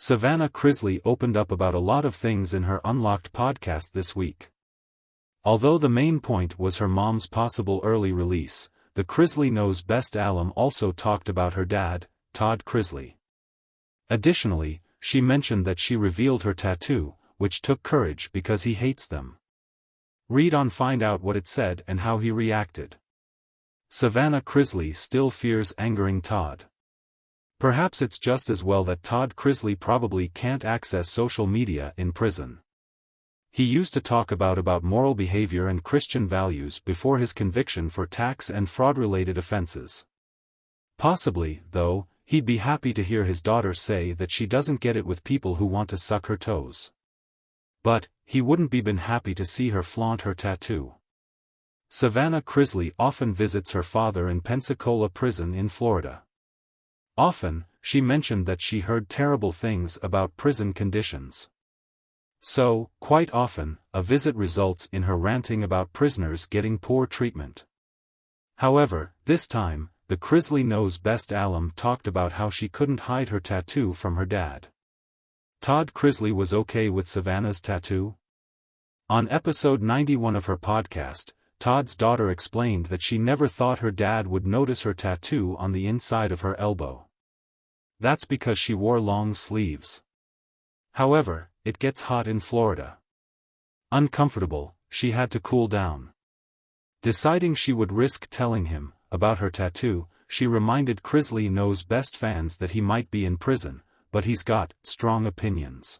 Savannah Chrisley opened up about a lot of things in her Unlocked podcast this week. Although the main point was her mom's possible early release, the Chrisley Knows Best alum also talked about her dad, Todd Chrisley. Additionally, she mentioned that she revealed her tattoo, which took courage because he hates them. Read on, find out what it said and how he reacted. Savannah Chrisley still fears angering Todd. Perhaps it's just as well that Todd Chrisley probably can't access social media in prison. He used to talk about moral behavior and Christian values before his conviction for tax and fraud-related offenses. Possibly, though, he'd be happy to hear his daughter say that she doesn't get it with people who want to suck her toes. But, he wouldn't be been happy to see her flaunt her tattoo. Savannah Chrisley often visits her father in Pensacola prison in Florida. Often, she mentioned that she heard terrible things about prison conditions. So, quite often, a visit results in her ranting about prisoners getting poor treatment. However, this time, the Chrisley Knows Best alum talked about how she couldn't hide her tattoo from her dad. Todd Chrisley was okay with Savannah's tattoo? On episode 91 of her podcast, Todd's daughter explained that she never thought her dad would notice her tattoo on the inside of her elbow. That's because she wore long sleeves. However, it gets hot in Florida. Uncomfortable, she had to cool down. Deciding she would risk telling him about her tattoo, she reminded Chrisley Knows Best fans that he might be in prison, but he's got strong opinions.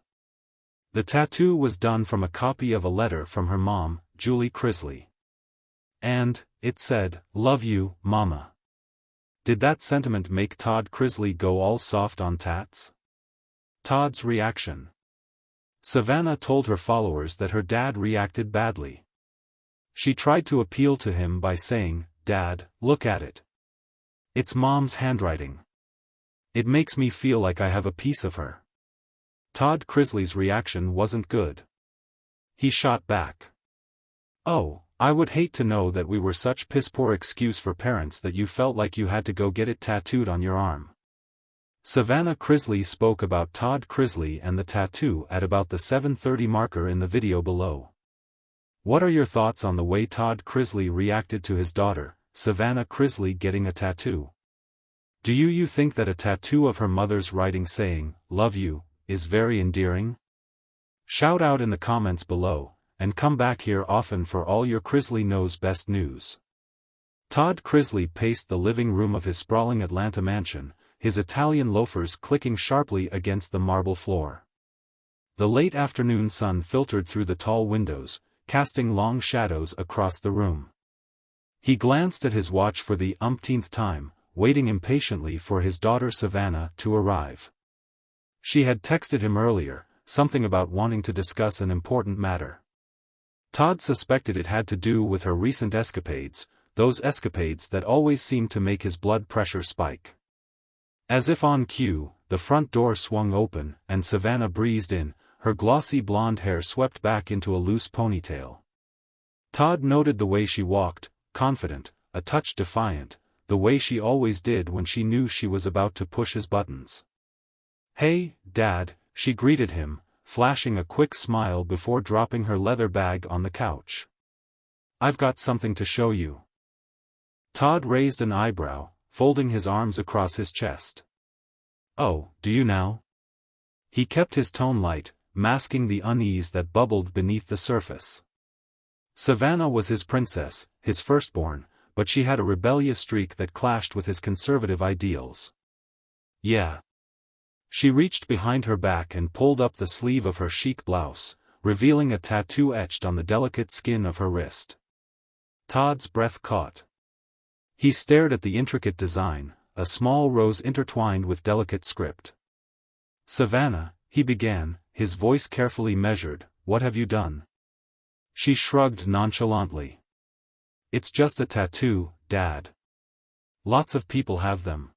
The tattoo was done from a copy of a letter from her mom, Julie Chrisley. And, it said, "Love you, Mama." Did that sentiment make Todd Chrisley go all soft on tats? Todd's reaction. Savannah told her followers that her dad reacted badly. She tried to appeal to him by saying, "Dad, look at it. It's Mom's handwriting. It makes me feel like I have a piece of her." Todd Chrisley's reaction wasn't good. He shot back. "Oh, I would hate to know that we were such piss-poor excuse for parents that you felt like you had to go get it tattooed on your arm." Savannah Chrisley spoke about Todd Chrisley and the tattoo at about the 7:30 marker in the video below. What are your thoughts on the way Todd Chrisley reacted to his daughter, Savannah Chrisley, getting a tattoo? Do you think that a tattoo of her mother's writing saying, "Love you," is very endearing? Shout out in the comments below, and come back here often for all your Chrisley Knows Best news. Todd Chrisley paced the living room of his sprawling Atlanta mansion, his Italian loafers clicking sharply against the marble floor. The late afternoon sun filtered through the tall windows, casting long shadows across the room. He glanced at his watch for the umpteenth time, waiting impatiently for his daughter Savannah to arrive. She had texted him earlier, something about wanting to discuss an important matter. Todd suspected it had to do with her recent escapades, those escapades that always seemed to make his blood pressure spike. As if on cue, the front door swung open, and Savannah breezed in, her glossy blonde hair swept back into a loose ponytail. Todd noted the way she walked, confident, a touch defiant, the way she always did when she knew she was about to push his buttons. "Hey, Dad," she greeted him, flashing a quick smile before dropping her leather bag on the couch. "I've got something to show you." Todd raised an eyebrow, folding his arms across his chest. "Oh, do you now?" He kept his tone light, masking the unease that bubbled beneath the surface. Savannah was his princess, his firstborn, but she had a rebellious streak that clashed with his conservative ideals. "Yeah." She reached behind her back and pulled up the sleeve of her chic blouse, revealing a tattoo etched on the delicate skin of her wrist. Todd's breath caught. He stared at the intricate design, a small rose intertwined with delicate script. "Savannah," he began, his voice carefully measured, "what have you done?" She shrugged nonchalantly. "It's just a tattoo, Dad. Lots of people have them."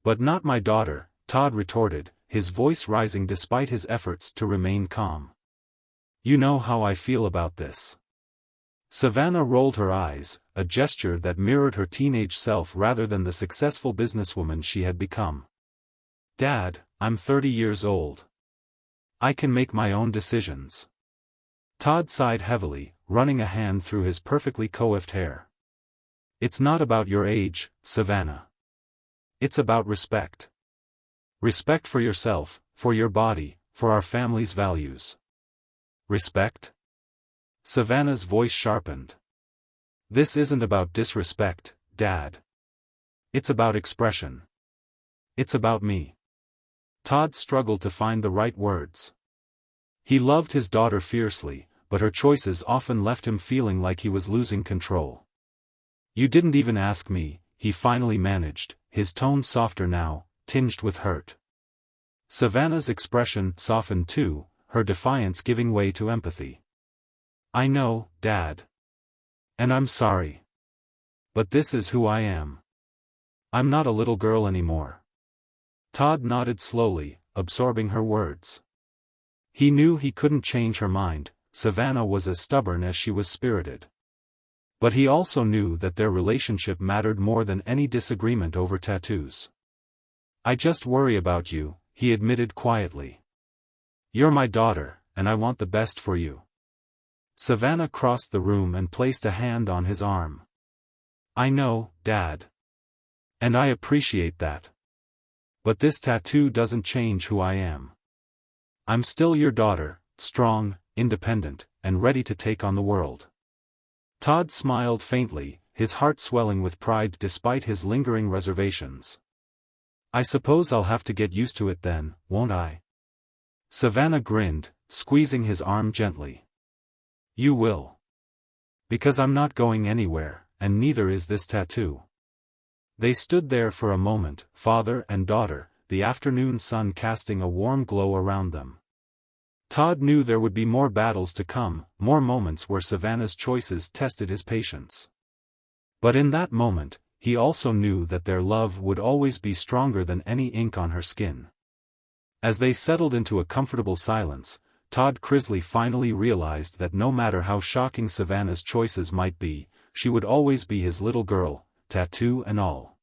"But not my daughter," Todd retorted, his voice rising despite his efforts to remain calm. "You know how I feel about this." Savannah rolled her eyes, a gesture that mirrored her teenage self rather than the successful businesswoman she had become. Dad, I'm 30 years old. I can make my own decisions. Todd sighed heavily, running a hand through his perfectly coiffed hair. It's not about your age, Savannah. It's about respect. Respect for yourself, for your body, for our family's values. Respect? Savannah's voice sharpened. This isn't about disrespect, Dad. It's about expression. It's about me. Todd struggled to find the right words. He loved his daughter fiercely, but her choices often left him feeling like he was losing control. You didn't even ask me, he finally managed, his tone softer now, tinged with hurt. Savannah's expression softened too, her defiance giving way to empathy. I know, Dad. And I'm sorry. But this is who I am. I'm not a little girl anymore. Todd nodded slowly, absorbing her words. He knew he couldn't change her mind, Savannah was as stubborn as she was spirited. But he also knew that their relationship mattered more than any disagreement over tattoos. I just worry about you, he admitted quietly. You're my daughter, and I want the best for you. Savannah crossed the room and placed a hand on his arm. I know, Dad. And I appreciate that. But this tattoo doesn't change who I am. I'm still your daughter, strong, independent, and ready to take on the world. Todd smiled faintly, his heart swelling with pride despite his lingering reservations. I suppose I'll have to get used to it then, won't I? Savannah grinned, squeezing his arm gently. You will. Because I'm not going anywhere, and neither is this tattoo. They stood there for a moment, father and daughter, the afternoon sun casting a warm glow around them. Todd knew there would be more battles to come, more moments where Savannah's choices tested his patience. But in that moment, he also knew that their love would always be stronger than any ink on her skin. As they settled into a comfortable silence, Todd Chrisley finally realized that no matter how shocking Savannah's choices might be, she would always be his little girl, tattoo and all.